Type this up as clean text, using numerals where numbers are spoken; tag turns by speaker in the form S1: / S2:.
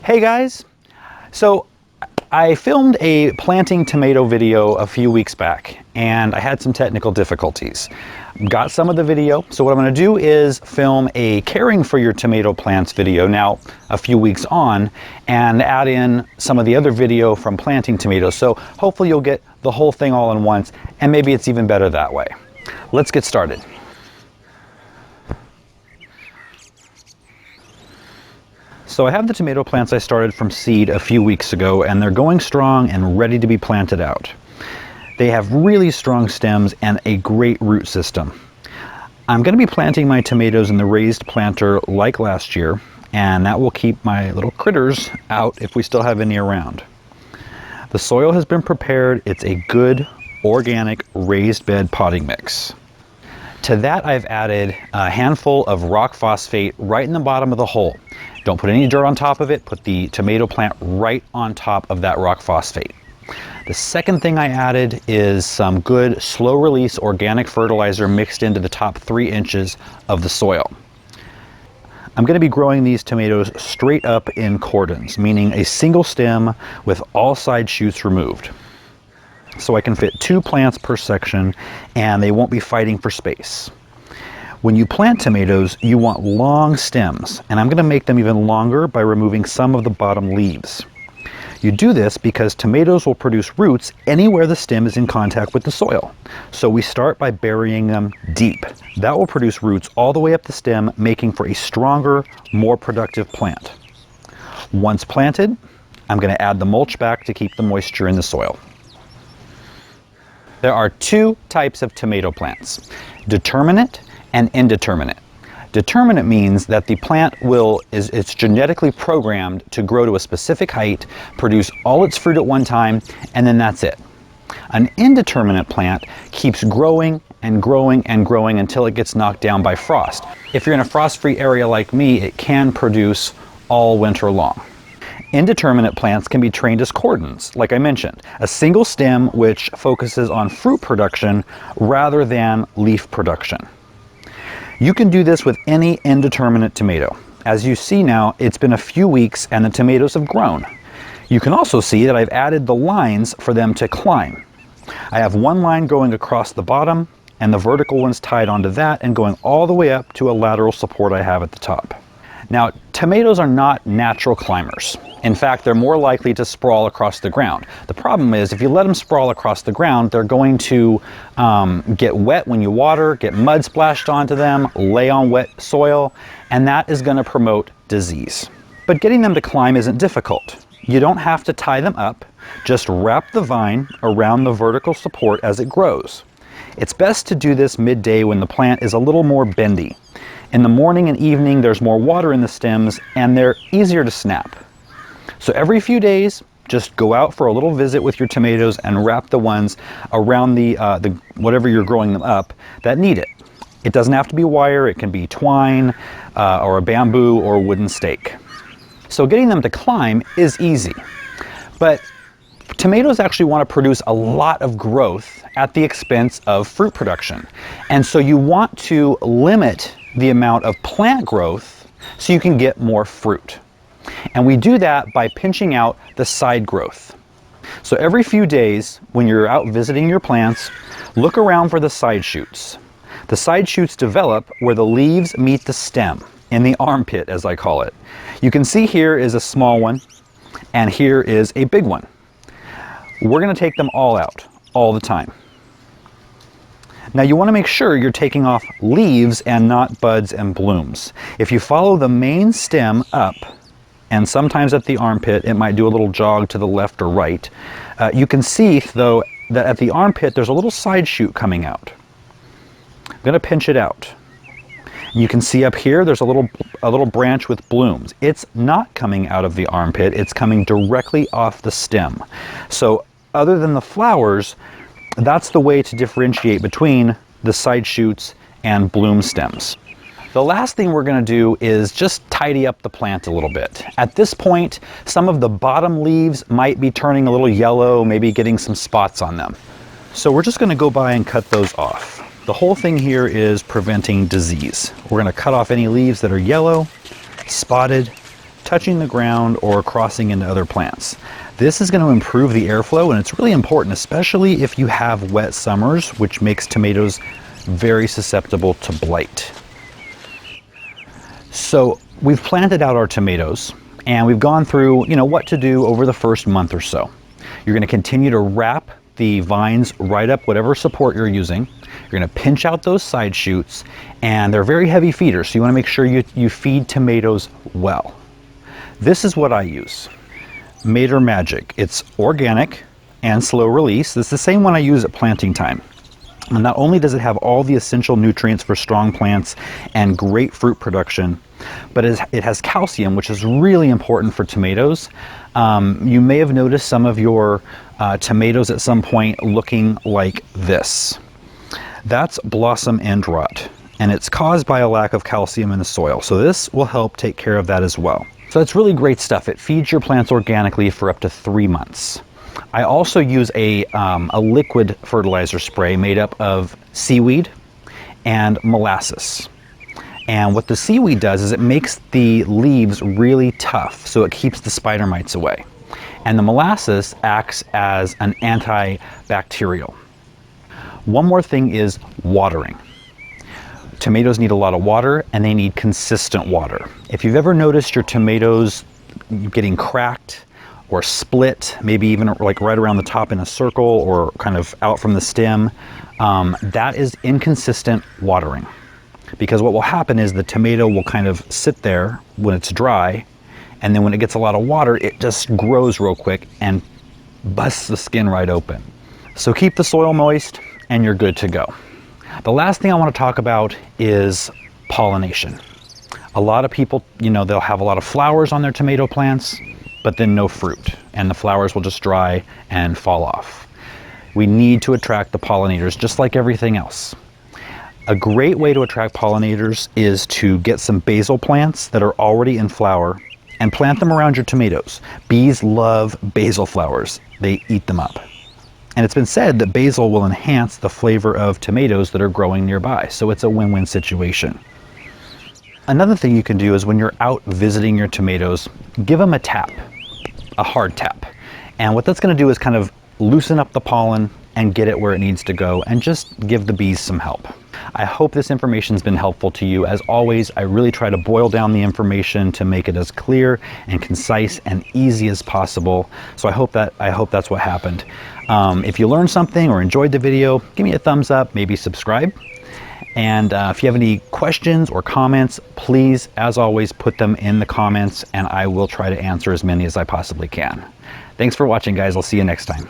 S1: Hey guys, so I filmed a planting tomato video a few weeks back and I had some technical difficulties. Got some of the video, so what I'm going to do is film a caring for your tomato plants video now a few weeks on and add in some of the other video from planting tomatoes, so hopefully you'll get the whole thing all in once and maybe it's even better that way. Let's get started. So I have the tomato plants I started from seed a few weeks ago and they're going strong and ready to be planted out. They have really strong stems and a great root system. I'm going to be planting my tomatoes in the raised planter like last year, and that will keep my little critters out if we still have any around. The soil has been prepared. It's a good organic raised bed potting mix. To that I've added a handful of rock phosphate right in the bottom of the hole. Don't put any dirt on top of it, put the tomato plant right on top of that rock phosphate. The second thing I added is some good slow release organic fertilizer mixed into the top 3 inches of the soil. I'm going to be growing these tomatoes straight up in cordons, meaning a single stem with all side shoots removed. So I can fit 2 plants per section and they won't be fighting for space. When you plant tomatoes, you want long stems, and I'm going to make them even longer by removing some of the bottom leaves. You do this because tomatoes will produce roots anywhere the stem is in contact with the soil. So we start by burying them deep. That will produce roots all the way up the stem, making for a stronger, more productive plant. Once planted, I'm going to add the mulch back to keep the moisture in the soil. There are 2 types of tomato plants, determinate and indeterminate. Determinate means that the plant it's genetically programmed to grow to a specific height, produce all its fruit at one time, and then that's it. An indeterminate plant keeps growing and growing and growing until it gets knocked down by frost. If you're in a frost-free area like me, it can produce all winter long. Indeterminate plants can be trained as cordons, like I mentioned, a single stem which focuses on fruit production rather than leaf production. You can do this with any indeterminate tomato. As you see now, it's been a few weeks and the tomatoes have grown. You can also see that I've added the lines for them to climb. I have one line going across the bottom and the vertical one's tied onto that and going all the way up to a lateral support I have at the top. Now, tomatoes are not natural climbers. In fact, they're more likely to sprawl across the ground. The problem is, if you let them sprawl across the ground, they're going to get wet when you water, get mud splashed onto them, lay on wet soil, and that is going to promote disease. But getting them to climb isn't difficult. You don't have to tie them up, just wrap the vine around the vertical support as it grows. It's best to do this midday when the plant is a little more bendy. In the morning and evening, there's more water in the stems and they're easier to snap. So every few days, just go out for a little visit with your tomatoes and wrap the ones around the whatever you're growing them up that need it. It doesn't have to be wire, it can be twine or a bamboo or wooden stake. So getting them to climb is easy, but tomatoes actually want to produce a lot of growth at the expense of fruit production. And so you want to limit the amount of plant growth so you can get more fruit. And we do that by pinching out the side growth. So every few days when you're out visiting your plants, look around for the side shoots. The side shoots develop where the leaves meet the stem, in the armpit as I call it. You can see here is a small one and here is a big one. We're going to take them all out, all the time. Now you want to make sure you're taking off leaves and not buds and blooms. If you follow the main stem up, and sometimes at the armpit it might do a little jog to the left or right, you can see though that at the armpit there's a little side shoot coming out. I'm going to pinch it out. You can see up here there's a little branch with blooms. It's not coming out of the armpit, it's coming directly off the stem. So other than the flowers, that's the way to differentiate between the side shoots and bloom stems. The last thing we're going to do is just tidy up the plant a little bit. At this point, some of the bottom leaves might be turning a little yellow, maybe getting some spots on them. So we're just going to go by and cut those off. The whole thing here is preventing disease. We're going to cut off any leaves that are yellow, spotted, touching the ground or crossing into other plants. This is going to improve the airflow, and it's really important, especially if you have wet summers, which makes tomatoes very susceptible to blight. So we've planted out our tomatoes, and we've gone through, what to do over the first month or so. You're going to continue to wrap the vines right up whatever support you're using. You're going to pinch out those side shoots, and they're very heavy feeders, so you want to make sure you feed tomatoes well. This is what I use. Mater Magic. It's organic and slow release. It's the same one I use at planting time. And not only does it have all the essential nutrients for strong plants and great fruit production, but it has calcium, which is really important for tomatoes. You may have noticed some of your tomatoes at some point looking like this. That's blossom end rot, and it's caused by a lack of calcium in the soil. So this will help take care of that as well. So it's really great stuff. It feeds your plants organically for up to 3 months. I also use a liquid fertilizer spray made up of seaweed and molasses. And what the seaweed does is it makes the leaves really tough, so it keeps the spider mites away. And the molasses acts as an antibacterial. One more thing is watering. Tomatoes need a lot of water, and they need consistent water. If you've ever noticed your tomatoes getting cracked or split, maybe even like right around the top in a circle or kind of out from the stem, that is inconsistent watering. Because what will happen is the tomato will kind of sit there when it's dry, and then when it gets a lot of water, it just grows real quick and busts the skin right open. So keep the soil moist and you're good to go. The last thing I want to talk about is pollination. A lot of people, they'll have a lot of flowers on their tomato plants, but then no fruit, and the flowers will just dry and fall off. We need to attract the pollinators just like everything else. A great way to attract pollinators is to get some basil plants that are already in flower and plant them around your tomatoes. Bees love basil flowers. They eat them up. And it's been said that basil will enhance the flavor of tomatoes that are growing nearby, so it's a win-win situation. Another thing you can do is when you're out visiting your tomatoes, give them a tap, a hard tap. And what that's going to do is kind of loosen up the pollen and get it where it needs to go, and just give the bees some help. I hope this information has been helpful to you. As always, I really try to boil down the information to make it as clear and concise and easy as possible. So I hope that's what happened. If you learned something or enjoyed the video, give me a thumbs up, maybe subscribe. And if you have any questions or comments, please, as always, put them in the comments, and I will try to answer as many as I possibly can. Thanks for watching, guys. I'll see you next time.